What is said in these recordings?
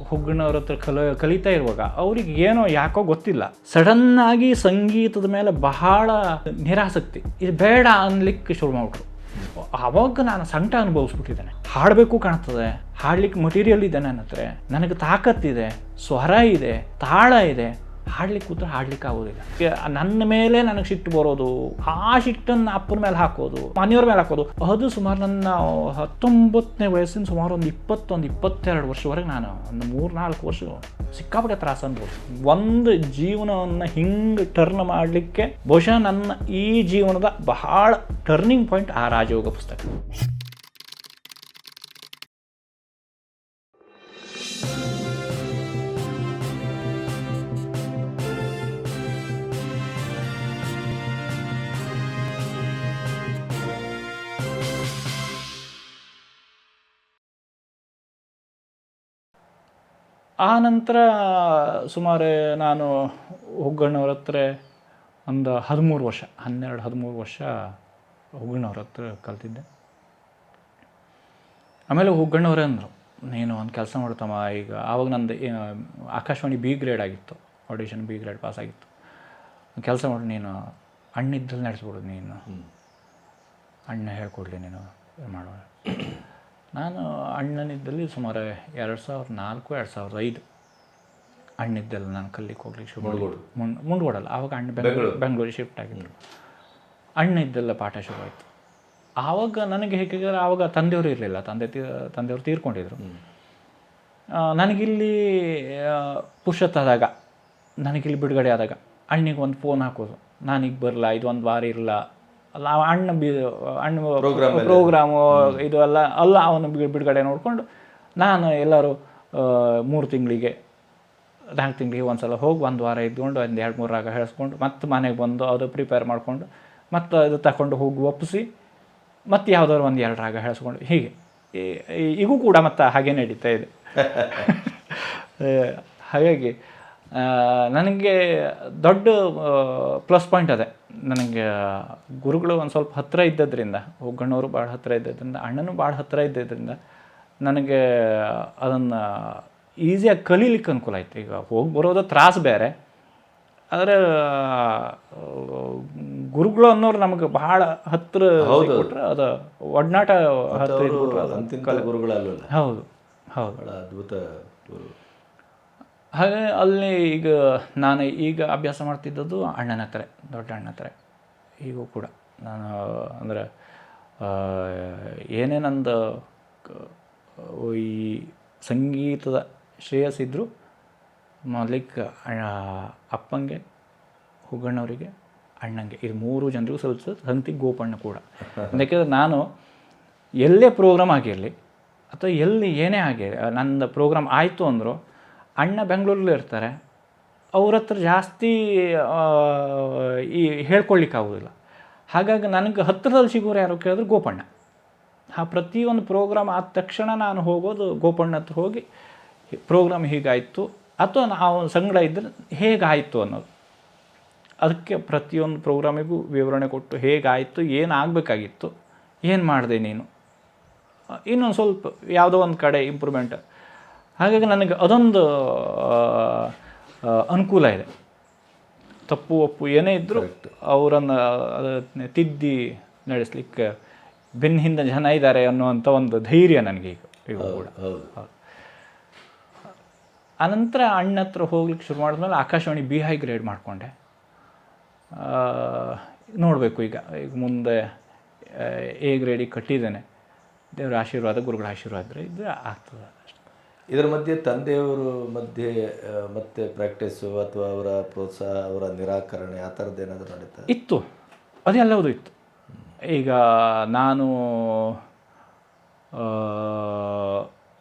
ಹುಗ್ಗನವ್ರ ಹತ್ರ ಕಲಿತಾ ಇರುವಾಗ ಅವ್ರಿಗೆ ಏನೋ ಯಾಕೋ ಗೊತ್ತಿಲ್ಲ, ಸಡನ್ನಾಗಿ ಸಂಗೀತದ ಮೇಲೆ ಬಹಳ ನಿರಾಸಕ್ತಿ, ಇದು ಬೇಡ ಅನ್ಲಿಕ್ಕೆ ಶುರು ಮಾಡ್ಬಿಟ್ರು. ಆವಾಗ ನಾನು ಸಂಕಟ ಅನುಭವಿಸ್ಬಿಟ್ಟಿದ್ದೇನೆ. ಹಾಡಬೇಕು ಕಾಣ್ತದೆ, ಹಾಡ್ಲಿಕ್ಕೆ ಮಟೀರಿಯಲ್ ಇದೆ ನನ್ನ ಹತ್ರ, ನನಗೆ ತಾಕತ್ತಿದೆ, ಸ್ವರ ಇದೆ, ತಾಳ ಇದೆ, ಹಾಡ್ಲಿಕ್ಕೆ ಕೂತ್ರೆ ಹಾಡ್ಲಿಕ್ಕೆ ಆಗೋದಿಲ್ಲ. ನನ್ನ ಮೇಲೆ ನನಗೆ ಸಿಟ್ಟು ಬರೋದು, ಆ ಸಿಟ್ಟನ್ನು ಅಪ್ಪನ ಮೇಲೆ ಹಾಕೋದು, ಮನೆಯವ್ರ ಮೇಲೆ ಹಾಕೋದು, ಅದು ಸುಮಾರು ನನ್ನ 19ನೇ ವಯಸ್ಸಿನ ಸುಮಾರು ಒಂದು 22 ವರ್ಷವರೆಗೆ ನಾನು ಒಂದು 3-4 ವರ್ಷ ಸಿಕ್ಕಾಪಟ್ಟೆ ತ್ರಾಸ ಅನ್ಬೋದು. ಒಂದು ಜೀವನವನ್ನು ಹಿಂಗೆ ಟರ್ನ್ ಮಾಡಲಿಕ್ಕೆ ಬಹುಶಃ ನನ್ನ ಈ ಜೀವನದ ಬಹಳ ಟರ್ನಿಂಗ್ ಪಾಯಿಂಟ್ ಆ ರಾಜಯೋಗ ಪುಸ್ತಕ. ಆ ನಂತರ ಸುಮಾರು ನಾನು ಹುಗ್ಗಣ್ಣವ್ರ ಹತ್ರ ಒಂದು 12-13 ವರ್ಷ ಹುಗ್ಗಣ್ಣವ್ರ ಹತ್ರ ಕಲ್ತಿದ್ದೆ. ಆಮೇಲೆ ಹುಗ್ಗಣ್ಣವ್ರೆ ಅಂದರು, ನೀನು ಒಂದು ಕೆಲಸ ಮಾಡ್ತಮ್ಮ, ಈಗ ಆವಾಗ ನಂದು ಆಕಾಶವಾಣಿ B ಗ್ರೇಡ್ ಆಗಿತ್ತು, ಆಡಿಷನ್ B ಗ್ರೇಡ್ ಪಾಸ್ ಆಗಿತ್ತು. ಕೆಲಸ ಮಾಡಿ, ನೀನು ಅಣ್ಣಿದ್ದಲ್ಲಿ ನಡೆಸ್ಬಿಡು, ನೀನು ಅಣ್ಣ ಹೇಳ್ಕೊಡ್ಲಿ, ನೀನು ಮಾಡುವ. ನಾನು ಅಣ್ಣನಿದ್ದಲ್ಲಿ ಸುಮಾರು 2004-2005 ಅಣ್ಣಿದ್ದಲ್ಲಿ ನಾನು ಕಲ್ಲಿಗೆ ಹೋಗ್ಲಿಕ್ಕೆ ಶುರು. ಮುಂಡ್ಗೋಡಲ್ಲ, ಆವಾಗ ಅಣ್ಣ ಬೆಂಗಳೂರಿಗೆ ಶಿಫ್ಟ್ ಆಗಿದ್ದರು. ಅಣ್ಣ ಇದ್ದೆಲ್ಲ ಪಾಠ ಶುರುವಾಯಿತು. ಆವಾಗ ನನಗೆ ಹೇಗೆ, ಆವಾಗ ತಂದೆಯವರು ಇರಲಿಲ್ಲ, ತಂದೆಯವರು ತೀರ್ಕೊಂಡಿದ್ರು. ನನಗಿಲ್ಲಿ ಪುರುಷತ್ತಾದಾಗ, ನನಗಿಲ್ಲಿ ಬಿಡುಗಡೆ ಆದಾಗ ಅಣ್ಣಿಗೆ ಒಂದು ಫೋನ್ ಹಾಕೋದು, ನಾನೀಗ ಬರಲ್ಲ, ಇದು ಒಂದು ವಾರ ಇರಲ್ಲ ಅಲ್ಲ, ಅಣ್ಣ ಪ್ರೋಗ್ರಾಮು ಇದು ಅಲ್ಲ ಅವನು ಬಿಡುಗಡೆ ನೋಡಿಕೊಂಡು ನಾನು ಎಲ್ಲರೂ 3 ತಿಂಗಳಿಗೆ 4 ತಿಂಗಳಿಗೆ ಒಂದು ಸಲ ಹೋಗಿ 1 ವಾರ ಇದ್ಕೊಂಡು 1-2-3 ರಾಗ ಹೇಳಿಸ್ಕೊಂಡು ಮತ್ತೆ ಮನೆಗೆ ಬಂದು ಅದು ಪ್ರಿಪೇರ್ ಮಾಡಿಕೊಂಡು ಮತ್ತು ಅದು ತಗೊಂಡು ಹೋಗಿ ಒಪ್ಪಿಸಿ ಮತ್ತು ಯಾವುದಾದ್ರು 1-2 ರಾಗ ಹೇಳಿಸ್ಕೊಂಡು ಹೀಗೆ ಈಗೂ ಕೂಡ ಮತ್ತು ಹಾಗೇ ನಡೀತಾ ಇದೆ. ಹಾಗಾಗಿ ನನಗೆ ದೊಡ್ಡ ಪ್ಲಸ್ ಪಾಯಿಂಟ್ ಅದೇ, ನನಗೆ ಗುರುಗಳು ಒಂದು ಸ್ವಲ್ಪ ಹತ್ತಿರ ಇದ್ದದ್ರಿಂದ, ಹುಗ್ಗಣ್ಣವರು ಭಾಳ ಹತ್ತಿರ ಇದ್ದದ್ರಿಂದ, ಅಣ್ಣನೂ ಭಾಳ ಹತ್ತಿರ ಇದ್ದದ್ರಿಂದ ನನಗೆ ಅದನ್ನು ಈಸಿಯಾಗಿ ಕಲೀಲಿಕ್ಕೆ ಅನುಕೂಲ ಆಯಿತು. ಈಗ ಹೋಗಿ ಬರೋದು ತ್ರಾಸು ಬೇರೆ, ಆದರೆ ಗುರುಗಳು ಅನ್ನೋರು ನಮಗೆ ಬಹಳ ಹತ್ತಿರ ಕೊಟ್ಟರೆ ಅದು ಒಡನಾಟ ಹತ್ತಿರ ಇಟ್ಬಿಟ್ರೆ ಗುರುಗಳಲ್ಲ. ಹೌದು ಹೌದು, ಅದ್ಭುತ. ಹಾಗೆ ಅಲ್ಲಿ ಈಗ ನಾನು ಈಗ ಅಭ್ಯಾಸ ಮಾಡ್ತಿದ್ದದ್ದು ಅಣ್ಣನ ಹತ್ರ, ದೊಡ್ಡ ಅಣ್ಣ ಹತ್ರ. ಈಗೂ ಕೂಡ ನಾನು ಅಂದರೆ ಏನೇ ನಂದು ಈ ಸಂಗೀತದ ಶ್ರೇಯಸ್ಸಿದ್ರು ಮೊದಲಿಗೆ ಅಪ್ಪಂಗೆ, ಹುಗ್ಗಣ್ಣವರಿಗೆ, ಅಣ್ಣಂಗೆ, ಇದು 3 ಜನರಿಗೂ ಸಲ್ಲಿಸೋದು, ಸಂತಿಗೆ ಗೋಪಣ್ಣ ಕೂಡ. ಯಾಕೆಂದರೆ ನಾನು ಎಲ್ಲೇ ಪ್ರೋಗ್ರಾಮ್ ಆಗಿರಲಿ ಅಥವಾ ಎಲ್ಲಿ ಏನೇ ಆಗಿರಲಿ, ನನ್ನ ಪ್ರೋಗ್ರಾಮ್ ಆಯಿತು ಅಂದರು ಅಣ್ಣ ಬೆಂಗಳೂರಲ್ಲಿ ಇರ್ತಾರೆ, ಅವ್ರ ಹತ್ರ ಜಾಸ್ತಿ ಈ ಹೇಳ್ಕೊಳ್ಳಿಕ್ಕಾಗೋದಿಲ್ಲ. ಹಾಗಾಗಿ ನನಗೆ ಹತ್ತಿರದಲ್ಲಿ ಸಿಗೋರು ಯಾರು ಕೇಳಿದ್ರು ಗೋಪಣ್ಣ. ಪ್ರತಿಯೊಂದು ಪ್ರೋಗ್ರಾಮ್ ಆದ ತಕ್ಷಣ ನಾನು ಹೋಗೋದು ಗೋಪಣ್ಣ ಹತ್ರ ಹೋಗಿ, ಪ್ರೋಗ್ರಾಮ್ ಹೀಗಾಯಿತು ಅಥವಾ ನಾವು ಸಂಗಡ ಇದ್ದರೆ ಹೇಗಾಯಿತು ಅನ್ನೋದು, ಅದಕ್ಕೆ ಪ್ರತಿಯೊಂದು ಪ್ರೋಗ್ರಾಮಿಗೂ ವಿವರಣೆ ಕೊಟ್ಟು ಹೇಗಾಯಿತು, ಏನಾಗಬೇಕಾಗಿತ್ತು, ಏನು ಮಾಡಿದೆ ನೀನು, ಇನ್ನೊಂದು ಸ್ವಲ್ಪ ಯಾವುದೋ ಒಂದು ಕಡೆ ಇಂಪ್ರೂವ್ಮೆಂಟ್. ಹಾಗಾಗಿ ನನಗೆ ಅದೊಂದು ಅನುಕೂಲ ಇದೆ. ತಪ್ಪು ಒಪ್ಪು ಏನೇ ಇದ್ದರೂ ಅವರನ್ನು ತಿದ್ದಿ ನಡೆಸಲಿಕ್ಕೆ ಬೆನ್ನ ಹಿಂದೆ ಜನ ಇದ್ದಾರೆ ಅನ್ನುವಂಥ ಒಂದು ಧೈರ್ಯ ನನಗೆ ಈಗ ಕೂಡ. ಆನಂತರ ಅಣ್ಣ ಹತ್ರ ಹೋಗ್ಲಿಕ್ಕೆ ಶುರು ಮಾಡಿದ್ಮೇಲೆ ಆಕಾಶವಾಣಿ B ಹೈ ಗ್ರೇಡ್ ಮಾಡಿಕೊಂಡೆ. ನೋಡಬೇಕು ಈಗ ಮುಂದೆ A ಗ್ರೇಡಿಗೆ ಕಟ್ಟಿದ್ದೇನೆ. ದೇವರ ಆಶೀರ್ವಾದ, ಗುರುಗಳ ಆಶೀರ್ವಾದ ಇದ್ದರೆ ಇದು ಆಗ್ತದೆ. ಇದರ ಮಧ್ಯೆ ತಂದೆಯವರು ಮಧ್ಯೆ ಮತ್ತೆ ಪ್ರಾಕ್ಟೀಸು ಅಥವಾ ಅವರ ಪ್ರೋತ್ಸಾಹ, ಅವರ ನಿರಾಕರಣೆ, ಆ ಥರದ್ದು ಏನಾದರೂ ನಡೀತಾ ಇತ್ತು? ಅದೆಲ್ಲವೂ ಇತ್ತು. ಈಗ ನಾನು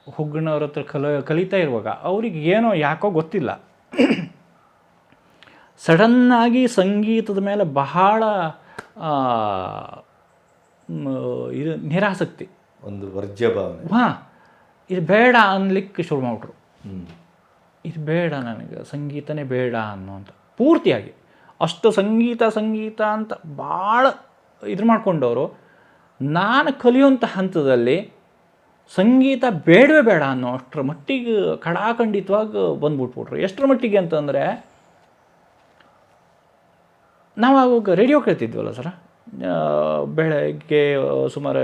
ಹುಗ್ಗಣ್ಣವ್ರ ಹತ್ರ ಕಲಿತಾ ಇರುವಾಗ ಅವ್ರಿಗೆ ಏನೋ ಯಾಕೋ ಗೊತ್ತಿಲ್ಲ, ಸಡನ್ನಾಗಿ ಸಂಗೀತದ ಮೇಲೆ ಬಹಳ ಇದು ನಿರಾಸಕ್ತಿ, ಒಂದು ವರ್ಜ್ಯ ಭಾವನೆ. ಇದು ಬೇಡ ಅನ್ಲಿಕ್ಕೆ ಶುರು ಮಾಡಿಬಿಟ್ರು. ಇದು ಬೇಡ, ನನಗೆ ಸಂಗೀತನೇ ಬೇಡ ಅನ್ನೋಂಥ ಪೂರ್ತಿಯಾಗಿ ಅಷ್ಟು ಸಂಗೀತ ಅಂತ ಭಾಳ ಇದು ಮಾಡ್ಕೊಂಡವರು. ನಾನು ಕಲಿಯುವಂಥ ಹಂತದಲ್ಲಿ ಸಂಗೀತ ಬೇಡವೇ ಬೇಡ ಅನ್ನೋ ಅಷ್ಟರ ಮಟ್ಟಿಗೆ ಖಡಾಖಂಡಿತವಾಗಿ ಬಂದ್ಬಿಟ್ಬಿಟ್ರು. ಎಷ್ಟರ ಮಟ್ಟಿಗೆ ಅಂತಂದರೆ, ನಾವು ಆವಾಗ ರೇಡಿಯೋ ಕೇಳ್ತಿದ್ವಲ್ಲ ಸರ್, ಬೆಳಗ್ಗೆ ಸುಮಾರು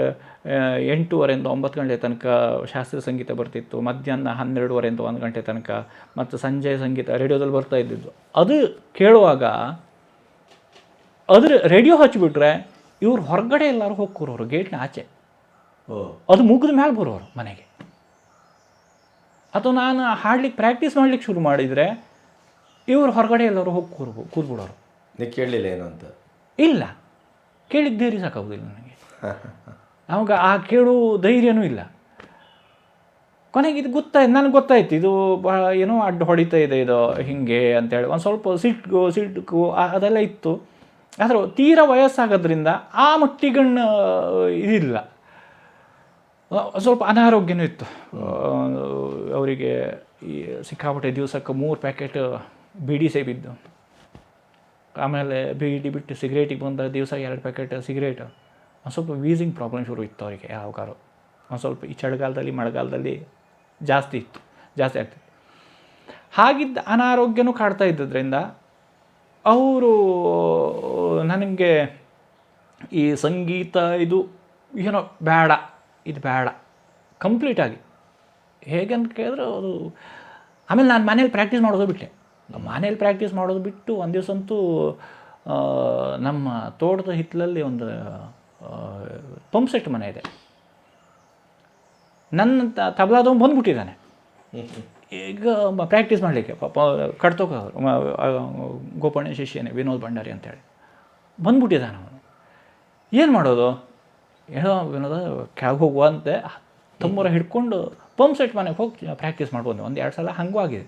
8:30 9 ಗಂಟೆ ತನಕ ಶಾಸ್ತ್ರೀಯ ಸಂಗೀತ ಬರ್ತಿತ್ತು, ಮಧ್ಯಾಹ್ನ 12:30 1 ಗಂಟೆ ತನಕ, ಮತ್ತು ಸಂಜೆ ಸಂಗೀತ ರೇಡಿಯೋದಲ್ಲಿ ಬರ್ತಾ ಇದ್ದಿದ್ದು. ಅದು ಕೇಳುವಾಗ ಅದ್ರ ರೇಡಿಯೋ ಹಚ್ಚಿಬಿಟ್ರೆ ಇವ್ರು ಹೊರಗಡೆ ಎಲ್ಲರೂ ಹೋಗ್ಕೊರೋರು ಗೇಟ್ನ ಆಚೆ, ಅದು ಮುಗಿದ ಮೇಲೆ ಬರೋರು ಮನೆಗೆ. ಅಥವಾ ನಾನು ಹಾಡ್ಲಿಕ್ಕೆ ಪ್ರಾಕ್ಟೀಸ್ ಮಾಡ್ಲಿಕ್ಕೆ ಶುರು ಮಾಡಿದರೆ ಇವ್ರು ಹೊರಗಡೆ ಎಲ್ಲರೂ ಹೋಗಿ ಕೂರ್ಬಿಡೋರು. ನೀವು ಕೇಳಲಿಲ್ಲ ಏನು ಅಂತ? ಇಲ್ಲ, ಕೇಳಿದ ಧೈರ್ಯ ಸಾಕಾಗೋದಿಲ್ಲ ನನಗೆ. ಅವಾಗ ಆ ಕೇಳೋ ಧೈರ್ಯನೂ ಇಲ್ಲ. ಕೊನೆಗೆ ಇದು ನನಗೆ ಗೊತ್ತಾಯ್ತು ಇದು ಭಾಳ ಏನೋ ಅಡ್ಡ ಹೊಡಿತಾ ಇದೆ ಇದು ಹಿಂಗೆ ಅಂತೇಳಿ. ಒಂದು ಸ್ವಲ್ಪ ಸಿಟ್ಟು ಅದೆಲ್ಲ ಇತ್ತು. ಆದರೆ ತೀರಾ ವಯಸ್ಸಾಗೋದ್ರಿಂದ ಆ ಮಟ್ಟಿಗಣ್ಣ ಇದಿಲ್ಲ. ಸ್ವಲ್ಪ ಅನಾರೋಗ್ಯನೂ ಇತ್ತು ಅವರಿಗೆ. ಈ ಸಿಕ್ಕಾಪಟ್ಟೆ ದಿವಸಕ್ಕೆ 3 ಪ್ಯಾಕೆಟ್ ಬೀಡಿ ಸೇಬಿದ್ದು, ಆಮೇಲೆ ಬೀಡಿ ಬಿಟ್ಟು ಸಿಗರೇಟಿಗೆ ಬಂದ ದಿವಸ 2 ಪ್ಯಾಕೆಟ್ ಸಿಗರೇಟ್. ಒಂದು ಸ್ವಲ್ಪ ವೀಸಿಂಗ್ ಪ್ರಾಬ್ಲಮ್ ಶುರು ಇತ್ತು ಅವರಿಗೆ ಯಾವಾಗಾರು. ಒಂದು ಸ್ವಲ್ಪ ಈ ಚಳಿಗಾಲದಲ್ಲಿ ಮಳೆಗಾಲದಲ್ಲಿ ಜಾಸ್ತಿ ಆಗ್ತಿತ್ತು. ಹಾಗಿದ್ದ ಅನಾರೋಗ್ಯನೂ ಕಾಡ್ತಾ ಇದ್ದದ್ರಿಂದ ಅವರು ನನಗೆ ಈ ಸಂಗೀತ ಇದು ಏನೋ ಬೇಡ, ಇದು ಬೇಡ ಕಂಪ್ಲೀಟಾಗಿ. ಹೇಗಂತ ಕೇಳಿದ್ರೆ ಅದು ಆಮೇಲೆ ನಾನು ಮನೇಲಿ ಪ್ರಾಕ್ಟೀಸ್ ಮಾಡೋದು ಬಿಟ್ಟೆ. ಮನೇಲಿ ಪ್ರಾಕ್ಟೀಸ್ ಮಾಡೋದು ಬಿಟ್ಟು ಒಂದು ದಿವಸ ಅಂತೂ ನಮ್ಮ ತೋಟದ ಹಿತ್ತಲಲ್ಲಿ ಒಂದು ಪಂಪ್ ಸೆಟ್ ಮನೆ ಇದೆ. ನನ್ನ ತಬಲಾದವನು ಬಂದುಬಿಟ್ಟಿದ್ದಾನೆ ಈಗ ಪ್ರಾಕ್ಟೀಸ್ ಮಾಡಲಿಕ್ಕೆ. ಪಾಪ ಕಟ್ತೋಕ ಗೋಪಣ್ಣ ಶಿಷ್ಯನೇ ವಿನೋದ್ ಭಂಡಾರಿ ಅಂತೇಳಿ ಬಂದ್ಬಿಟ್ಟಿದ್ದಾನೆ ಅವನು. ಏನು ಮಾಡೋದು ಏನೋ ವಿನೋದ ಕೆಳಗೆ ಹೋಗುವಂತೆ ತುಂಬರ ಹಿಡ್ಕೊಂಡು ಪಂಪ್ ಸೆಟ್ ಮನೆಗೆ ಹೋಗಿ ಪ್ರಾಕ್ಟೀಸ್ ಮಾಡ್ಬೋದು. 1-2 ಸಲ ಹಂಗೂ ಆಗಿದೆ.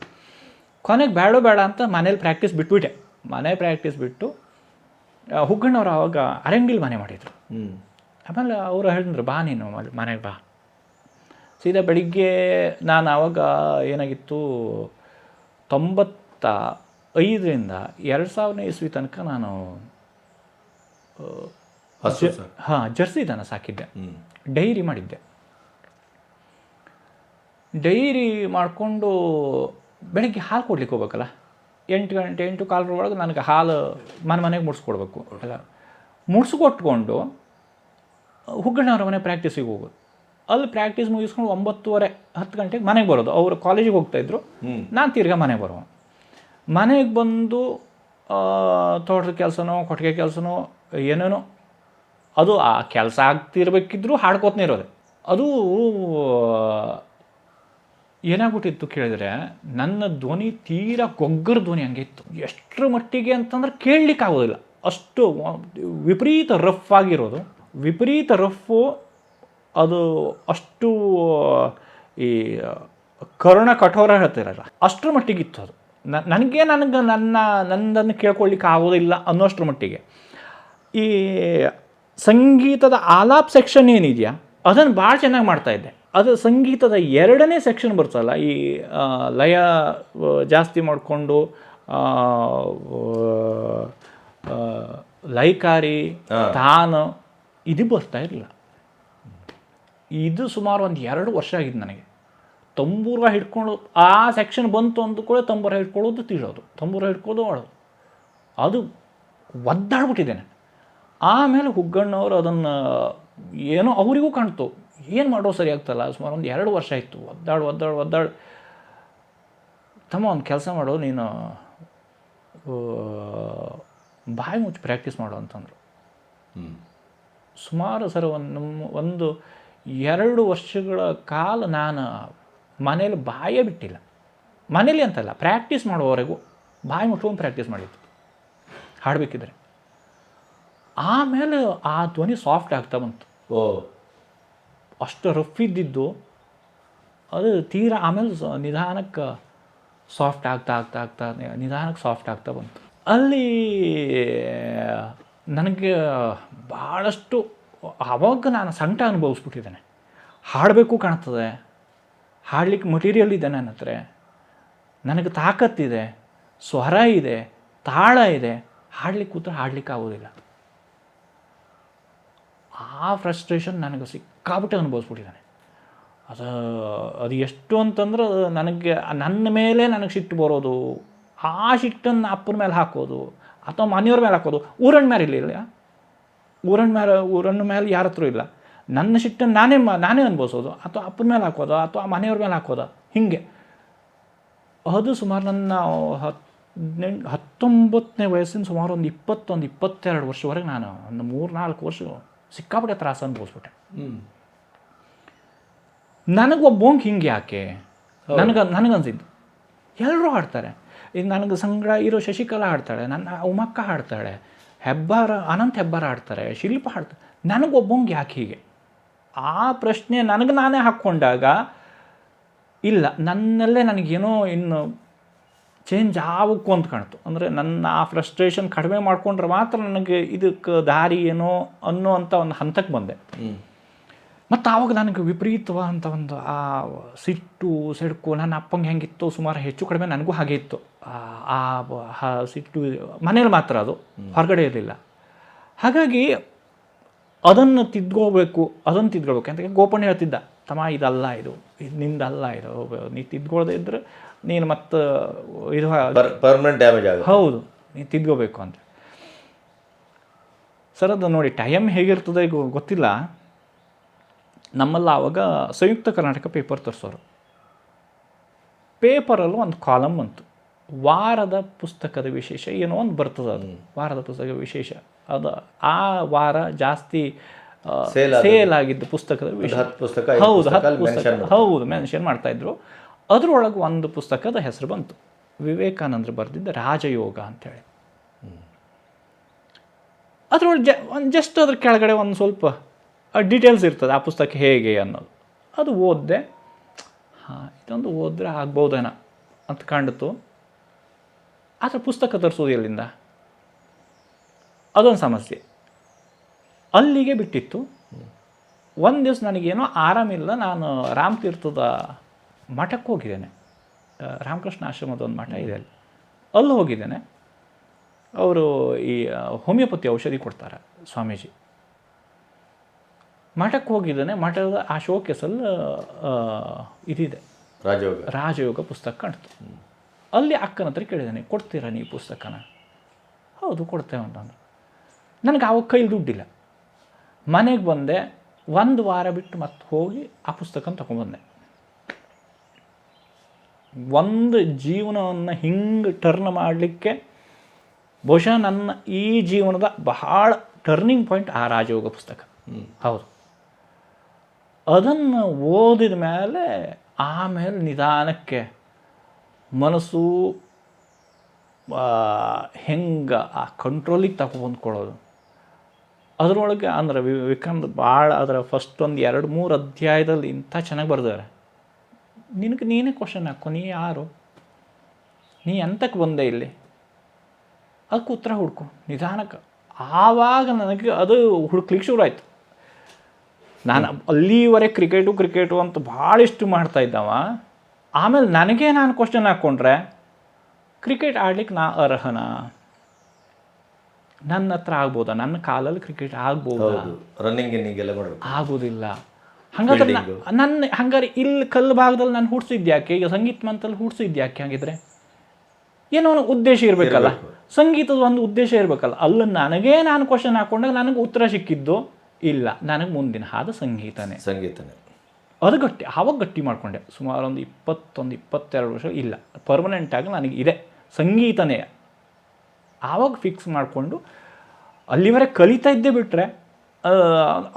ಕೊನೆಗೆ ಬೇಡ ಅಂತ ಮನೇಲಿ ಪ್ರಾಕ್ಟೀಸ್ ಬಿಟ್ಬಿಟ್ಟೆ. ಮನೆ ಪ್ರಾಕ್ಟೀಸ್ ಬಿಟ್ಟು ಹುಗ್ಗಣ್ಣವ್ರು ಆವಾಗ ಅರಂಗಿಲ್ ಮನೆ ಮಾಡಿದರು. ಆಮೇಲೆ ಅವರು ಹೇಳಿದ್ರು, ಬಾ ನೀನು ಮನೆಗೆ ಬಾ. ಸೀದಾ ಬೆಳಿಗ್ಗೆ ನಾನು ಆವಾಗ ಏನಾಗಿತ್ತು 95ರಿಂದ 2000 ಇಸ್ವಿ ತನಕ ನಾನು ಜರ್ಸಿ ದನ ಸಾಕಿದ್ದೆ. ಡೈರಿ ಮಾಡಿದ್ದೆ. ಡೈರಿ ಮಾಡಿಕೊಂಡು ಬೆಳಗ್ಗೆ ಹಾಲು ಕೊಡ್ಲಿಕ್ಕೆ ಹೋಗ್ಬೇಕಲ್ಲ, 8 ಗಂಟೆ 8:15 ಒಳಗೆ ನನಗೆ ಹಾಲು ಮನೆಗೆ ಮುಡ್ಸ್ಕೊಡ್ಬೇಕು. ಎಲ್ಲ ಮುಡ್ಸ್ಕೊಟ್ಕೊಂಡು ಹುಗ್ಗಣ್ಣವ್ರ ಮನೆ ಪ್ರಾಕ್ಟೀಸಿಗೆ ಹೋಗೋದು. ಅಲ್ಲಿ ಪ್ರಾಕ್ಟೀಸ್ ಮುಗಿಸ್ಕೊಂಡು 9:30 ಗಂಟೆಗೆ ಮನೆಗೆ ಬರೋದು. ಅವರು ಕಾಲೇಜಿಗೆ ಹೋಗ್ತಾಯಿದ್ರು, ನಾನು ತಿರ್ಗಾ ಮನೆಗೆ ಬರೋ. ಮನೆಗೆ ಬಂದು ತೋಟದ ಕೆಲಸನೋ ಕೊಟ್ಟಿಗೆ ಕೆಲಸನೋ ಏನೇನೋ ಅದು ಆ ಕೆಲಸ ಆಗ್ತಿರ್ಬೇಕಿದ್ರು ಹಾಡ್ಕೋತನೇ ಇರೋದೆ. ಅದು ಏನಾಗ್ಬಿಟ್ಟಿತ್ತು ಕೇಳಿದ್ರೆ, ನನ್ನ ಧ್ವನಿ ತೀರಾ ಗೊಗ್ಗರ ಧ್ವನಿ ಹಂಗೆ ಇತ್ತು. ಎಷ್ಟರ ಮಟ್ಟಿಗೆ ಅಂತಂದ್ರೆ ಕೇಳಲಿಕ್ಕಾಗೋದಿಲ್ಲ, ಅಷ್ಟು ವಿಪರೀತ ರಫ್ ಆಗಿರೋದು. ವಿಪರೀತ ರಫು ಅದು ಅಷ್ಟು ಈ ಕರುಣ ಕಠೋರ ಹೇಳ್ತಿರಲ್ಲ ಅಷ್ಟರ ಮಟ್ಟಿಗಿತ್ತು ಅದು. ನನಗೆ ನನ್ನನ್ನು ಕೇಳ್ಕೊಳ್ಳಿಕ್ಕೆ ಆಗೋದಿಲ್ಲ ಅನ್ನೋಷ್ಟರ ಮಟ್ಟಿಗೆ. ಈ ಸಂಗೀತದ ಆಲಾಪ್ ಸೆಕ್ಷನ್ ಏನಿದೆಯಾ ಅದನ್ನು ಭಾಳ ಚೆನ್ನಾಗಿ ಮಾಡ್ತಾಯಿದ್ದೆ. ಅದು ಸಂಗೀತದ 2ನೇ ಸೆಕ್ಷನ್ ಬರ್ತಲ್ಲ, ಈ ಲಯ ಜಾಸ್ತಿ ಮಾಡಿಕೊಂಡು ಲೈಕಾರಿ ತಾನ ಇದು ಬರ್ತಾ ಇರಲಿಲ್ಲ. ಇದು ಸುಮಾರು 1-2 ವರ್ಷ ಆಗಿದ್ದು ನನಗೆ. ತಂಬೂರ ಹಿಡ್ಕೊಂಡು ಆ ಸೆಕ್ಷನ್ ಬಂತು ಅಂದ್ಕೊಳ್ಳಿ, ತಂಬೂರ ಹಿಡ್ಕೊಳ್ಳೋದು ತೀಳೋದು, ತಂಬೂರ ಹಿಡ್ಕೊಳ್ಳೋದು ಆಡೋದು, ಅದು ಒದ್ದಾಡ್ಬಿಟ್ಟಿದ್ದೇನೆ. ಆಮೇಲೆ ಹುಗ್ಗಣ್ಣವರು ಅದನ್ನು ಏನೋ ಅವರಿಗೂ ಕಾಣ್ತು, ಏನು ಮಾಡೋ ಸರಿ ಆಗ್ತಲ್ಲ. ಸುಮಾರು 1-2 ವರ್ಷ ಆಯಿತು ಒದ್ದಾಡು ತಮ್ಮ ಒಂದು ಕೆಲಸ ಮಾಡೋ, ನೀನು ಬಾಯಿ ಮುಚ್ಚಿ ಪ್ರಾಕ್ಟೀಸ್ ಮಾಡು ಅಂತಂದರು. ಸುಮಾರು ಸರ್ ಒಂದು 2 ವರ್ಷಗಳ ಕಾಲ ನಾನು ಮನೇಲಿ ಬಾಯೇ ಬಿಟ್ಟಿಲ್ಲ. ಮನೇಲಿ ಅಂತಲ್ಲ, ಪ್ರಾಕ್ಟೀಸ್ ಮಾಡುವವರೆಗೂ ಬಾಯಿ ಮುಟ್ಕೊಂಡು ಪ್ರಾಕ್ಟೀಸ್ ಮಾಡಿದ್ದು ಹಾಡಬೇಕಿದ್ರೆ. ಆಮೇಲೆ ಆ ಧ್ವನಿ ಸಾಫ್ಟ್ ಆಗ್ತಾ ಬಂತು. ಅಷ್ಟು ರಫ್ ಇದ್ದಿದ್ದು ಅದು ತೀರಾ ಆಮೇಲೆ ನಿಧಾನಕ್ಕೆ ಸಾಫ್ಟ್ ಆಗ್ತಾ ನಿಧಾನಕ್ಕೆ ಸಾಫ್ಟ್ ಆಗ್ತಾ ಬಂತು. ಅಲ್ಲಿ ನನಗೆ ಭಾಳಷ್ಟು ಆವಾಗ ನಾನು ಸಂಕಟ ಅನುಭವಿಸ್ಬಿಟ್ಟಿದ್ದೇನೆ. ಹಾಡಬೇಕು ಕಾಣ್ತದೆ, ಹಾಡ್ಲಿಕ್ಕೆ ಮಟೀರಿಯಲ್ ಇದೆ ನನ್ನ ಹತ್ರ, ನನಗೆ ತಾಕತ್ತಿದೆ, ಸ್ವರ ಇದೆ, ತಾಳ ಇದೆ, ಹಾಡ್ಲಿಕ್ಕೆ ಕೂತ್ರೆ ಹಾಡ್ಲಿಕ್ಕೆ ಆಗೋದಿಲ್ಲ. ಆ ಫ್ರಸ್ಟ್ರೇಷನ್ ನನಗೆ ಸಿಕ್ಕಾಬಿಟ್ಟೆ ಅನುಭವಿಸ್ಬಿಟ್ಟಿದ್ದಾನೆ. ಅದು ಅದು ಎಷ್ಟು ಅಂತಂದ್ರೆ ನನಗೆ ನನ್ನ ಮೇಲೆ ನನಗೆ ಸಿಟ್ಟು ಬರೋದು, ಆ ಸಿಟ್ಟನ್ನು ಅಪ್ಪನ ಮೇಲೆ ಹಾಕೋದು ಅಥವಾ ಮನೆಯವ್ರ ಮೇಲೆ ಹಾಕೋದು. ಊರಣ್ಣ ಮೇಲೆ ಇಲ್ಲ, ಊರಣ್ಣ ಮೇಲೆ ಯಾರ ಹತ್ರ ಇಲ್ಲ. ನನ್ನ ಸಿಟ್ಟನ್ನು ನಾನೇ ಅನುಭವಿಸೋದು ಅಥವಾ ಅಪ್ಪನ ಮೇಲೆ ಹಾಕೋದು ಅಥವಾ ಮನೆಯವ್ರ ಮೇಲೆ ಹಾಕೋದು. ಹೀಗೆ ಅದು ಸುಮಾರು ನನ್ನ 19ನೇ ವಯಸ್ಸಿನ ಸುಮಾರು ಒಂದು 22 ವರ್ಷವರೆಗೆ ನಾನು ಒಂದು 3-4 ವರ್ಷ ಸಿಕ್ಕಾಪಟ್ಟೆ ತ್ರಾಸ ಅನುಭವಿಸ್ಬಿಟ್ಟೆ. ನನಗೊಬ್ಬಂಗೆ ಹಿಂಗೆ ಯಾಕೆ ನನಗನ್ಸಿದ್ದು. ಎಲ್ಲರೂ ಹಾಡ್ತಾರೆ. ಈಗ ನನಗೆ ಸಂಗಡ ಇರೋ ಶಶಿಕಲಾ ಹಾಡ್ತಾಳೆ, ನನ್ನ ಉಮಕ್ಕ ಹಾಡ್ತಾಳೆ, ಅನಂತ್ ಹೆಬ್ಬಾರ ಹಾಡ್ತಾರೆ, ಶಿಲ್ಪ ಹಾಡ್ತಾರೆ. ನನಗೊಬ್ಬಂಗೆ ಯಾಕೆ ಹೀಗೆ? ಆ ಪ್ರಶ್ನೆ ನನಗೆ ನಾನೇ ಹಾಕ್ಕೊಂಡಾಗ ಇಲ್ಲ, ನನ್ನಲ್ಲೇ ನನಗೇನೋ ಇನ್ನು ಚೇಂಜ್ ಆಗಬೇಕು ಅಂತ ಕಾಣ್ತು. ಅಂದರೆ ನನ್ನ ಆ ಫ್ರಸ್ಟ್ರೇಷನ್ ಕಡಿಮೆ ಮಾಡಿಕೊಂಡ್ರೆ ಮಾತ್ರ ನನಗೆ ಇದಕ್ಕೆ ದಾರಿ ಏನೋ ಅನ್ನೋ ಒಂದು ಹಂತಕ್ಕೆ ಬಂದೆ. ಮತ್ತು ಆವಾಗ ನನಗೆ ವಿಪರೀತವಾದಂಥ ಒಂದು ಆ ಸಿಟ್ಟು ಸಿಡ್ಕು ನನ್ನ ಅಪ್ಪಂಗೆ ಹೆಂಗಿತ್ತು ಸುಮಾರು ಹೆಚ್ಚು ಕಡಿಮೆ ನನಗೂ ಹಾಗೆ ಇತ್ತು. ಆ ಸಿಟ್ಟು ಮನೇಲಿ ಮಾತ್ರ, ಅದು ಹೊರಗಡೆ ಇರಲಿಲ್ಲ. ಹಾಗಾಗಿ ಅದನ್ನು ತಿದ್ಕೋಬೇಕು ಅಂತ ಗೋಪಣ್ಣ ಹೇಳ್ತಿದ್ದ, ತಮ್ಮ ಇದಲ್ಲ, ಇದು ನಿಂದಲ್ಲ, ಇದು ನೀ ತಿದ್ಕೊಳ್ಳದೆ ಇದ್ರೆ ನೀನು ಮತ್ತು ಇದು ಪರ್ಮನೆಂಟ್ ಡ್ಯಾಮೇಜ್ ಆಗುತ್ತೆ. ಹೌದು, ನೀನು ತಿದ್ಕೋಬೇಕು ಅಂತ. ಸರ್ ಅದು ನೋಡಿ ಟೈಮ್ ಹೇಗಿರ್ತದೆ ಈಗ ಗೊತ್ತಿಲ್ಲ. ನಮ್ಮಲ್ಲಿ ಆವಾಗ ಸಂಯುಕ್ತ ಕರ್ನಾಟಕ ಪೇಪರ್ ತರಿಸೋರು. ಪೇಪರಲ್ಲೂ ಒಂದು ಕಾಲಮ್ ಬಂತು, ವಾರದ ಪುಸ್ತಕದ ವಿಶೇಷ ಏನೋ ಒಂದು ಬರ್ತದೆ. ಅದು ವಾರದ ಪುಸ್ತಕ ವಿಶೇಷ, ಅದು ಆ ವಾರ ಜಾಸ್ತಿ ಸೇಲ್ ಆಗಿದ್ದ ಪುಸ್ತಕದ ವಿಷಯ. ಹೌದು, 10 ಪುಸ್ತಕ ಹೌದು ಮೆನ್ಷನ್ ಮಾಡ್ತಾಯಿದ್ರು. ಅದರೊಳಗೆ ಒಂದು ಪುಸ್ತಕದ ಹೆಸರು ಬಂತು, ವಿವೇಕಾನಂದರು ಬರೆದಿದ್ದ ರಾಜಯೋಗ ಅಂಥೇಳಿ. ಅದರೊಳಗೆ ಜಸ್ಟ್ ಅದ್ರ ಕೆಳಗಡೆ ಒಂದು ಸ್ವಲ್ಪ ಡೀಟೇಲ್ಸ್ ಇರ್ತದೆ, ಆ ಪುಸ್ತಕ ಹೇಗೆ ಅನ್ನೋದು. ಅದು ಓದಿದೆ, ಇದೊಂದು ಓದಿದ್ರೆ ಆಗ್ಬೋದೇನೋ ಅಂತ ಕಾಣಿತು. ಆದರೆ ಪುಸ್ತಕ ತರಿಸೋದು ಎಲ್ಲಿಂದ, ಅದೊಂದು ಸಮಸ್ಯೆ. ಅಲ್ಲಿಗೆ ಬಿಟ್ಟಿತ್ತು. ಒಂದು ದಿವಸ ನನಗೇನೋ ಆರಾಮಿಲ್ಲ, ನಾನು ರಾಮತೀರ್ಥದ ಮಠಕ್ಕೆ ಹೋಗಿದ್ದೇನೆ. ರಾಮಕೃಷ್ಣ ಆಶ್ರಮದ ಒಂದು ಮಠ ಇದೆ, ಅಲ್ಲಿ ಹೋಗಿದ್ದೇನೆ. ಅವರು ಈ ಹೋಮಿಯೋಪತಿ ಔಷಧಿ ಕೊಡ್ತಾರೆ ಸ್ವಾಮೀಜಿ. ಮಠಕ್ಕೆ ಹೋಗಿದ್ದಾನೆ. ಮಠದ ಆ ಶೋಕೇಸಲ್ಲಿ ಇದಿದೆ, ರಾಜಯೋಗ ಪುಸ್ತಕ ಕಾಣ್ತು. ಅಲ್ಲಿ ಅಕ್ಕನ ಹತ್ರ ಕೇಳಿದ್ದಾನೆ, ಕೊಡ್ತೀರಾ ನೀವು ಪುಸ್ತಕನ? ಹೌದು ಕೊಡ್ತೇವೆ ಅಂತಂದ್ರೆ. ನನಗೆ ಆವಾಗ ಕೈಲಿ ದುಡ್ಡಿಲ್ಲ. ಮನೆಗೆ ಬಂದೆ, 1 ವಾರ ಬಿಟ್ಟು ಮತ್ತೆ ಹೋಗಿ ಆ ಪುಸ್ತಕನ ತೊಗೊಂಬಂದೆ. ಒಂದು ಜೀವನವನ್ನು ಹಿಂಗೆ ಟರ್ನ್ ಮಾಡಲಿಕ್ಕೆ ಬಹುಶಃ ನನ್ನ ಈ ಜೀವನದ ಬಹಳ ಟರ್ನಿಂಗ್ ಪಾಯಿಂಟ್ ಆ ರಾಜಯೋಗ ಪುಸ್ತಕ. ಹೌದು, ಅದನ್ನು ಓದಿದ ಮೇಲೆ ಆಮೇಲೆ ನಿಧಾನಕ್ಕೆ ಮನಸ್ಸು ಹೆಂಗೆ ಆ ಕಂಟ್ರೋಲಿಗೆ ತಗೊಂಡ್ಕೊಳ್ಳೋದು. ಅದರೊಳಗೆ ಅಂದ್ರೆ ವಿವೇಕಾನಂದ ಭಾಳ ಅದರ ಫಸ್ಟ್ ಒಂದು 2-3 ಅಧ್ಯಾಯದಲ್ಲಿ ಇಂಥ ಚೆನ್ನಾಗಿ ಬರ್ದಾರೆ. ನೀನೇ ಕ್ವಶನ್ ಹಾಕೋ, ನೀ ಯಾರು, ನೀ ಎಂತಕ್ಕೆ ಬಂದೆ ಇಲ್ಲಿ, ಅದಕ್ಕೆ ಉತ್ತರ ಹುಡ್ಕು ನಿಧಾನಕ್ಕೆ. ಆವಾಗ ನನಗೆ ಅದು ಹುಡುಕ್ಲಿಕ್ಕೆ ಶುರು ಆಯಿತು. ನಾನು ಅಲ್ಲಿವರೆಗೆ ಕ್ರಿಕೆಟು ಅಂತ ಭಾಳಿಷ್ಟು ಮಾಡ್ತಾ ಇದ್ದವ. ಆಮೇಲೆ ನನಗೆ ನಾನು ಕ್ವಶನ್ ಹಾಕ್ಕೊಂಡ್ರೆ, ಕ್ರಿಕೆಟ್ ಆಡ್ಲಿಕ್ಕೆ ನಾ ಅರ್ಹನ, ನನ್ನ ಹತ್ರ ಆಗ್ಬೋದಾ, ನನ್ನ ಕಾಲಲ್ಲಿ ಕ್ರಿಕೆಟ್ ಆಗ್ಬೋದಾ? ಆಗೋದಿಲ್ಲ. ಹಂಗಾದ್ರೆ ಹಂಗಾರೆ ಇಲ್ಲಿ ಕಲ್ಲು ಭಾಗದಲ್ಲಿ ನಾನು ಹುಡ್ಸಿದ್ಯಾಕೆ, ಈಗ ಸಂಗೀತ ಮಂತಲ್ಲಿ ಹುಡ್ಸಿದ್ಯಾಕೆ? ಹಾಗಿದ್ರೆ ಏನೋ ಒಂದು ಉದ್ದೇಶ ಇರಬೇಕಲ್ಲ, ಸಂಗೀತದ ಒಂದು ಉದ್ದೇಶ ಇರಬೇಕಲ್ಲ. ಅಲ್ಲಿ ನನಗೇ ನಾನು ಕ್ವಶನ್ ಹಾಕ್ಕೊಂಡಾಗ ನನಗೆ ಉತ್ತರ ಸಿಕ್ಕಿದ್ದು ಇಲ್ಲ, ನನಗೆ ಮುಂದಿನ ಹಾದ ಸಂಗೀತನೇ. ಅದು ಆವಾಗ ಗಟ್ಟಿ ಮಾಡಿಕೊಂಡೆ. ಸುಮಾರು ಒಂದು 21-22 ವರ್ಷ ಇಲ್ಲ, ಪರ್ಮನೆಂಟಾಗಿ ನನಗೆ ಇದೆ ಸಂಗೀತನೇ. ಆವಾಗ ಫಿಕ್ಸ್ ಮಾಡಿಕೊಂಡು ಅಲ್ಲಿವರೆಗೆ ಕಲಿತಾ ಇದ್ದೇ ಬಿಟ್ಟರೆ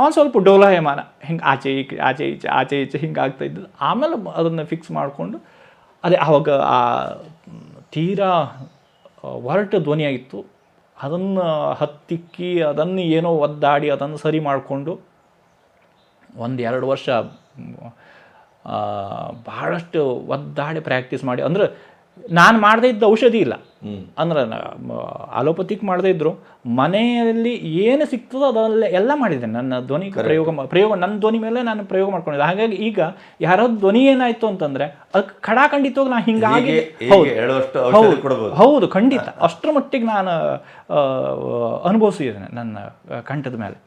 ಒಂದು ಸ್ವಲ್ಪ ಡೋಲಾಯಮಾನ ಹಿಂಗೆ ಆಚೆ ಈಚೆ ಹಿಂಗೆ ಆಗ್ತಾಯಿದ್ದು. ಆಮೇಲೆ ಅದನ್ನು ಫಿಕ್ಸ್ ಮಾಡಿಕೊಂಡು ಅದೇ ಆವಾಗ ಆ ತೀರಾ ಹೊರಟ ಧ್ವನಿಯಾಗಿತ್ತು. ಅದನ್ನು ಹತ್ತಿಕ್ಕಿ ಅದನ್ನು ಏನೋ ಒದ್ದಾಡಿ ಅದನ್ನು ಸರಿ ಮಾಡಿಕೊಂಡು 1-2 ವರ್ಷ ಬಹಳಷ್ಟು ಒದ್ದಾಡಿ ಪ್ರಾಕ್ಟೀಸ್ ಮಾಡಿ. ಅಂದ್ರೆ ನಾನು ಮಾಡದೇ ಇದ್ದ ಔಷಧಿ ಇಲ್ಲ, ಅಂದ್ರೆ ಅಲೋಪತಿಕ್ ಮಾಡದೇ ಇದ್ದರು ಮನೆಯಲ್ಲಿ ಏನು ಸಿಗ್ತದೋ ಅದೆಲ್ಲ ಎಲ್ಲ ಮಾಡಿದ್ದೇನೆ. ನನ್ನ ಧ್ವನಿ ಪ್ರಯೋಗ ನನ್ನ ಧ್ವನಿ ಮೇಲೆ ನಾನು ಪ್ರಯೋಗ ಮಾಡ್ಕೊಂಡಿದ್ದೆ. ಹಾಗಾಗಿ ಈಗ ಯಾರೋ ಧ್ವನಿ ಏನಾಯಿತು ಅಂತಂದರೆ ಅದಕ್ಕೆ ಖಡಾಖಂಡಿತವಾಗಿ ನಾನು ಹಿಂಗಾಗಿ ಹೌದು ಖಂಡಿತ ಅಷ್ಟರ ಮಟ್ಟಿಗೆ ನಾನು ಅನುಭವಿಸಿದ್ದೇನೆ ನನ್ನ ಕಂಠದ ಮೇಲೆ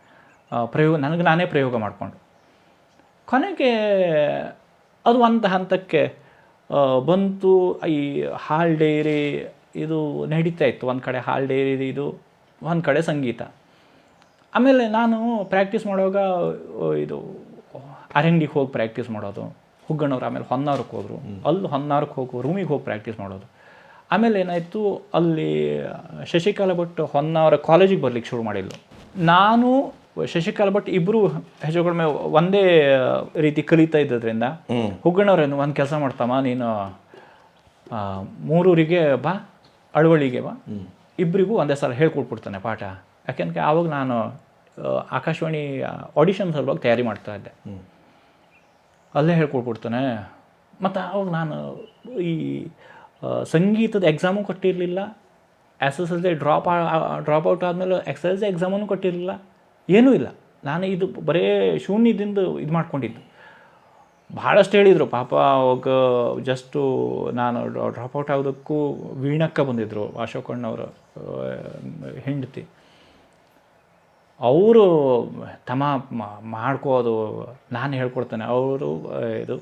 ಪ್ರಯೋಗ. ನನಗೆ ನಾನೇ ಪ್ರಯೋಗ ಮಾಡಿಕೊಂಡು ಕೊನೆಗೆ ಅದು ಒಂದು ಹಂತಕ್ಕೆ ಬಂತು. ಈ ಹಾಲ್ ಡೈರಿ ಇದು ನಡೀತಾ ಇತ್ತು, ಒಂದು ಕಡೆ ಹಾಲ್ ಡೈರಿ ಇದು, ಒಂದು ಕಡೆ ಸಂಗೀತ. ಆಮೇಲೆ ನಾನು ಪ್ರಾಕ್ಟೀಸ್ ಮಾಡುವಾಗ ಇದು ಅರಂಗಿಗೆ ಹೋಗಿ ಪ್ರಾಕ್ಟೀಸ್ ಮಾಡೋದು. ಹುಗ್ಗಣ್ಣವ್ರು ಆಮೇಲೆ ಹೊನ್ನಾವರಕ್ಕೆ ಹೋದರು, ಅಲ್ಲಿ ಹೊನ್ನಾವರಕ್ಕೆ ಹೋಗಿ ರೂಮಿಗೆ ಹೋಗಿ ಪ್ರಾಕ್ಟೀಸ್ ಮಾಡೋದು. ಆಮೇಲೆ ಏನಾಯಿತು, ಅಲ್ಲಿ ಶಶಿಕಲಾ ಭಟ್ ಹೊನ್ನಾವರ ಕಾಲೇಜಿಗೆ ಬರ್ಲಿಕ್ಕೆ ಶುರು ಮಾಡಿದ್ಲು. ನಾನು ಶಶಿಕಲಾ ಭಟ್ ಇಬ್ಬರು ಹೆಚ್ಚು ಕಡಿಮೆ ಒಂದೇ ರೀತಿ ಕಲಿತಾ ಇದ್ದದ್ರಿಂದ ಹುಗ್ಗಣ್ಣವ್ರೇನು ಒಂದು ಕೆಲಸ ಮಾಡ್ತಮ್ಮ, ನೀನು ಮೂರೂರಿಗೆ ಬಾ, ಅಳವಳ್ಳಿಗೆ ಬಾ, ಇಬ್ಬರಿಗೂ ಒಂದೇ ಸಲ ಹೇಳ್ಕೊಟ್ಬಿಡ್ತಾನೆ ಪಾಠ. ಯಾಕೆಂದರೆ ಆವಾಗ ನಾನು ಆಕಾಶವಾಣಿ ಆಡಿಷನ್ ಸಲುವಾಗಿ ತಯಾರಿ ಮಾಡ್ತಾ ಇದ್ದೆ. ಅಲ್ಲೇ ಹೇಳ್ಕೊಟ್ಬಿಡ್ತಾನೆ. ಮತ್ತು ಅವಾಗ ನಾನು ಈ ಸಂಗೀತದ ಎಕ್ಸಾಮು ಕೊಟ್ಟಿರಲಿಲ್ಲ, SSLC ಡ್ರಾಪ್ ಔಟ್ ಆದಮೇಲೆ SSLC ಎಕ್ಸಾಮನ್ನು ಕೊಟ್ಟಿರಲಿಲ್ಲ, ಏನೂ ಇಲ್ಲ. ನಾನು ಇದು ಬರೀ ಶೂನ್ಯದಿಂದ ಇದು ಮಾಡ್ಕೊಂಡಿದ್ದು. ಭಾಳಷ್ಟು ಹೇಳಿದರು ಪಾಪ. ಅವಾಗ ಜಸ್ಟು ನಾನು ಡ್ರಾಪ್ ಔಟ್ ಆಗೋದಕ್ಕೂ ವೀಣಕ್ಕ ಬಂದಿದ್ದರು, ಅಶೋಕಣ್ಣವರ ಹೆಂಡತಿ. ಅವರು ತಮ್ಮ ಮಾಡ್ಕೋದು, ನಾನು ಹೇಳ್ಕೊಡ್ತೇನೆ. ಅವರು ಇದು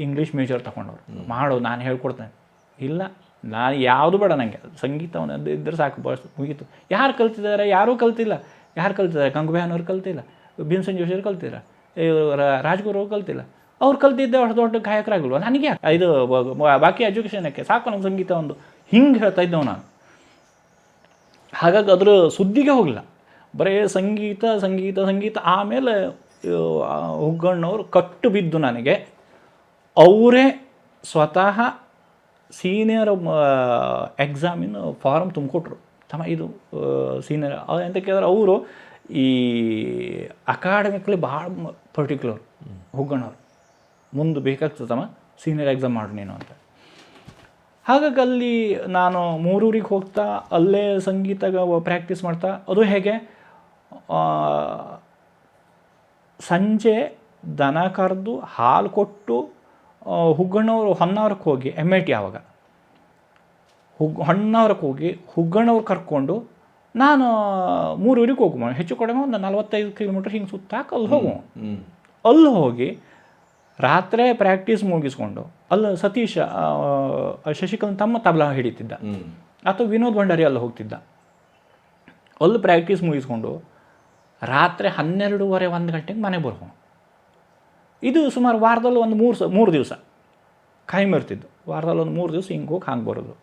ಇಂಗ್ಲೀಷ್ ಮೇಜರ್ ತಗೊಂಡವ್ರು, ಮಾಡು ನಾನು ಹೇಳ್ಕೊಡ್ತೇನೆ. ಇಲ್ಲ, ನಾನು ಯಾವುದು ಬೇಡ, ನನಗೆ ಸಂಗೀತವನ್ನು ಇದ್ದರೆ ಸಾಕು, ಬಸ್ ಮುಗೀತು. ಯಾರು ಕಲ್ತಿದ್ದಾರೆ? ಯಾರೂ ಕಲ್ತಿಲ್ಲ. ಯಾರು ಕಲ್ತಿದ್ದಾರೆ? ಗಂಗುಬಾಯನವ್ರು ಕಲ್ತಿಲ್ಲ, ಭೀಮಸೇನ್ ಜೋಶಿಯವ್ರು ಕಲ್ತಿಲ್ಲ, ರಾಜ್ಗುರು ಅವ್ರು ಕಲ್ತಿಲ್ಲ. ಅವ್ರು ಕಲ್ತಿದ್ದೆ ಅಷ್ಟು ದೊಡ್ಡ ಗಾಯಕರಾಗಲ್ವ ನನಗೆ? ಇದು ಬಾಕಿ ಎಜುಕೇಷನಕ್ಕೆ ಸಾಕು ನಮ್ಗೆ ಸಂಗೀತ ಒಂದು, ಹಿಂಗೆ ಹೇಳ್ತಾ ಇದ್ದವು ನಾನು. ಹಾಗಾಗಿ ಅದರ ಸುದ್ದಿಗೆ ಹೋಗಲಿಲ್ಲ, ಬರೀ ಸಂಗೀತ ಸಂಗೀತ ಸಂಗೀತ. ಆಮೇಲೆ ಹುಗ್ಗಣ್ಣವರು ಕಟ್ಟು ಬಿದ್ದು ನನಗೆ ಅವರೇ ಸ್ವತಃ ಸೀನಿಯರ್ ಎಕ್ಸಾಮಿನ ಫಾರಮ್ ತುಂಬಿಕೊಟ್ರು. ತಮ್ಮ ಇದು ಸೀನಿಯರ್ ಅಂತ ಕೇಳಿದ್ರೆ ಅವರು ಈ ಅಕಾಡೆಮಿಕ್ಲಿ ಭಾಳ ಪರ್ಟಿಕ್ಯುಲರ್ ಹುಗ್ಗಣ್ಣವ್ರು. ಮುಂದೆ ಬೇಕಾಗ್ತದೆ ತಮ್ಮ ಸೀನಿಯರ್ ಎಕ್ಸಾಮ್ ಮಾಡು ನೀನು ಅಂತ. ಹಾಗಾಗಿ ಅಲ್ಲಿ ನಾನು ಮೂರೂರಿಗೆ ಹೋಗ್ತಾ ಅಲ್ಲೇ ಸಂಗೀತಗ ಪ್ರಾಕ್ಟೀಸ್ ಮಾಡ್ತಾ. ಅದು ಹೇಗೆ, ಸಂಜೆ ದನ ಕರೆದು ಹಾಲು ಕೊಟ್ಟು ಹುಗ್ಗಣ್ಣವರು ಹೊನ್ನಾವರಕ್ಕೆ ಹೋಗಿ MIT ಆವಾಗ ಹೊನ್ನಾವರಕ್ಕೆ ಹೋಗಿ ಹುಗ್ಗಣ್ಣವ್ರು ಕರ್ಕೊಂಡು ನಾನು ಮೂರೂರಿಗೆ ಹೋಗುವ. ಹೆಚ್ಚು ಕಡಿಮೆ ಒಂದು 45 ಕಿಲೋಮೀಟ್ರ್ ಹಿಂಗೆ ಸುತ್ತಾಕ ಅಲ್ಲಿ ಹೋಗುವ. ಅಲ್ಲಿ ಹೋಗಿ ರಾತ್ರಿ ಪ್ರಾಕ್ಟೀಸ್ ಮುಗಿಸ್ಕೊಂಡು ಅಲ್ಲಿ ಸತೀಶ್ ಶಶಿಕಲನ್ ತಮ್ಮ ತಬಲಾ ಹಿಡಿತಿದ್ದ, ಅಥವಾ ವಿನೋದ್ ಭಂಡಾರಿ ಅಲ್ಲಿ ಹೋಗ್ತಿದ್ದ. ಅಲ್ಲಿ ಪ್ರಾಕ್ಟೀಸ್ ಮುಗಿಸ್ಕೊಂಡು ರಾತ್ರಿ 12:30 1 ಗಂಟೆಗೆ ಮನೆಗೆ ಬರ್ಬೋದು. ಇದು ಸುಮಾರು ವಾರದಲ್ಲಿ ಒಂದು 3 ದಿವಸ ಕಾಯಂ ಇರ್ತಿದ್ದು. ವಾರದಲ್ಲಿ ಒಂದು 3 ದಿವಸ ಹಿಂಗೆ ಹೋಗಿ ಹಂಗೆ ಬರೋದು.